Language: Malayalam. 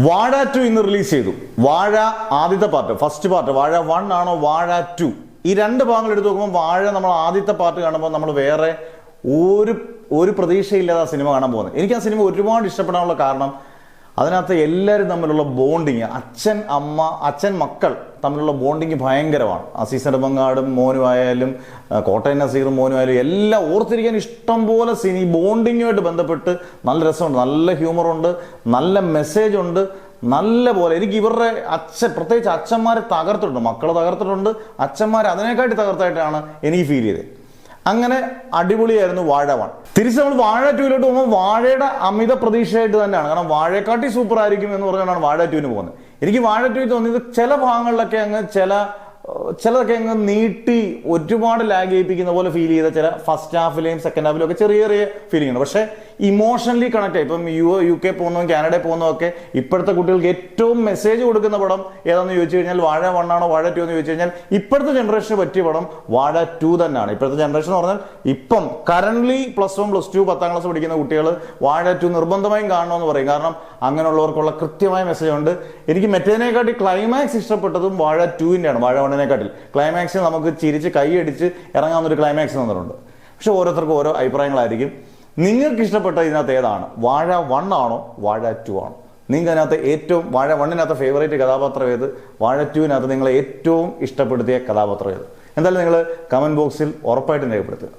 വാഴ 2 ഇന്ന് റിലീസ് ചെയ്തു. വാഴ ആദ്യത്തെ പാർട്ട്, ഫസ്റ്റ് പാർട്ട് വാഴ 1 ആണോ വാഴ 2, ഈ രണ്ട് ഭാഗങ്ങൾ എടുത്ത് നോക്കുമ്പോൾ വാഴ നമ്മൾ ആദ്യത്തെ പാർട്ട് കാണുമ്പോൾ നമ്മൾ വേറെ ഒരു പ്രതീക്ഷയില്ലാതെ ആ സിനിമ കാണാൻ പോകുന്നത്. എനിക്ക് ആ സിനിമ ഒരുപാട് ഇഷ്ടപ്പെടാനുള്ള കാരണം അതിനകത്ത് എല്ലാവരും തമ്മിലുള്ള ബോണ്ടിങ്, അച്ഛൻ അമ്മ അച്ഛൻ മക്കൾ തമ്മിലുള്ള ബോണ്ടിങ് ഭയങ്കരമാണ്. അസീസ് നെടുമങ്ങാടും മോനുമായാലും കോട്ടയം നസീറും മോനുമായാലും എല്ലാം ഓർത്തിരിക്കാൻ ഇഷ്ടം പോലെ സീൻ ഈ ബോണ്ടിങ്ങുമായിട്ട് ബന്ധപ്പെട്ട് നല്ല രസമുണ്ട്, നല്ല ഹ്യൂമറുണ്ട്, നല്ല മെസ്സേജ് ഉണ്ട്. നല്ല പോലെ എനിക്ക് ഇവരുടെ പ്രത്യേകിച്ച് അച്ഛന്മാരെ തകർത്തിട്ടുണ്ട്, മക്കളെ തകർത്തിട്ടുണ്ട്, അച്ഛന്മാരെ അതിനെക്കാട്ടി തകർത്തായിട്ടാണ് എനിക്ക് ഫീൽ ചെയ്തത്. അങ്ങനെ അടിപൊളിയായിരുന്നു വാഴ 1. തിരിച്ച് നമ്മൾ വാഴ 2 പോകുമ്പോൾ വാഴയുടെ അമിത പ്രതീക്ഷയായിട്ട് തന്നെയാണ്. കാരണം വാഴയെക്കാട്ടി സൂപ്പർ ആയിരിക്കും എന്ന് പറഞ്ഞാണ് വാഴ 2 പോകുന്നത്. എനിക്ക് വാഴ 2 തോന്നിയത് ചില ഭാഗങ്ങളിലൊക്കെ അങ്ങ് ചിലതൊക്കെ അങ്ങ് നീട്ടി ഒരുപാട് ലാഗ് ചെയ്യിപ്പിക്കുന്ന പോലെ ഫീൽ ചെയ്ത ചില ഫസ്റ്റ് ഹാഫിലെയും സെക്കൻഡ് ഹാഫിലും ഒക്കെ ചെറിയ ചെറിയ ഫീലിംഗ് ഉണ്ട്. പക്ഷേ ഇമോഷണലി കണക്ട് ആയി. ഇപ്പം UK പോകുന്നതും കാനഡയിൽ പോകുന്നതൊക്കെ ഇപ്പോഴത്തെ കുട്ടികൾക്ക് ഏറ്റവും മെസ്സേജ് കൊടുക്കുന്ന പടം ഏതാണെന്ന് ചോദിച്ചു കഴിഞ്ഞാൽ വാഴ 1 ആണോ വാഴ 2 എന്ന് ചോദിച്ചു കഴിഞ്ഞാൽ ഇപ്പോഴത്തെ ജനറേഷന് പറ്റിയ പടം വാഴ 2 തന്നെയാണ്. ഇപ്പോഴത്തെ ജനറേഷൻ എന്ന് പറഞ്ഞാൽ ഇപ്പം കറന്റ് +1 +2 10ാം ക്ലാസ് പഠിക്കുന്ന കുട്ടികൾ വാഴ 2 നിർബന്ധമായും കാണണമെന്ന് പറയും. കാരണം അങ്ങനെയുള്ളവർക്കുള്ള കൃത്യമായ മെസ്സേജ് ഉണ്ട്. എനിക്ക് മറ്റേതിനെക്കാട്ടി ക്ലൈമാക്സ് ഇഷ്ടപ്പെട്ടതും വാഴ 2-ൻ്റെയാണ്. വാഴ 1-നെക്കാട്ടിൽ ക്ലൈമാക്സ് നമുക്ക് ചിരിച്ച് കൈയടിച്ച് ഇറങ്ങാവുന്നൊരു ക്ലൈമാക്സ് തന്നിട്ടുണ്ട്. പക്ഷെ ഓരോരുത്തർക്കും ഓരോ അഭിപ്രായങ്ങളായിരിക്കും. നിങ്ങൾക്ക് ഇഷ്ടപ്പെട്ട ഇതിനകത്ത് ഏതാണ്? വാഴ 1 ആണോ വാഴ 2 ആണോ? നിങ്ങൾക്ക് അതിനകത്ത് ഏറ്റവും വാഴ 1-നകത്ത് ഫേവറേറ്റ് കഥാപാത്രം ഏത്? വാഴ 2-നകത്ത് നിങ്ങളെ ഏറ്റവും ഇഷ്ടപ്പെടുത്തിയ കഥാപാത്രം ഏത്? എന്തായാലും നിങ്ങൾ കമന്റ് ബോക്സിൽ ഉറപ്പായിട്ടും രേഖപ്പെടുത്തുക.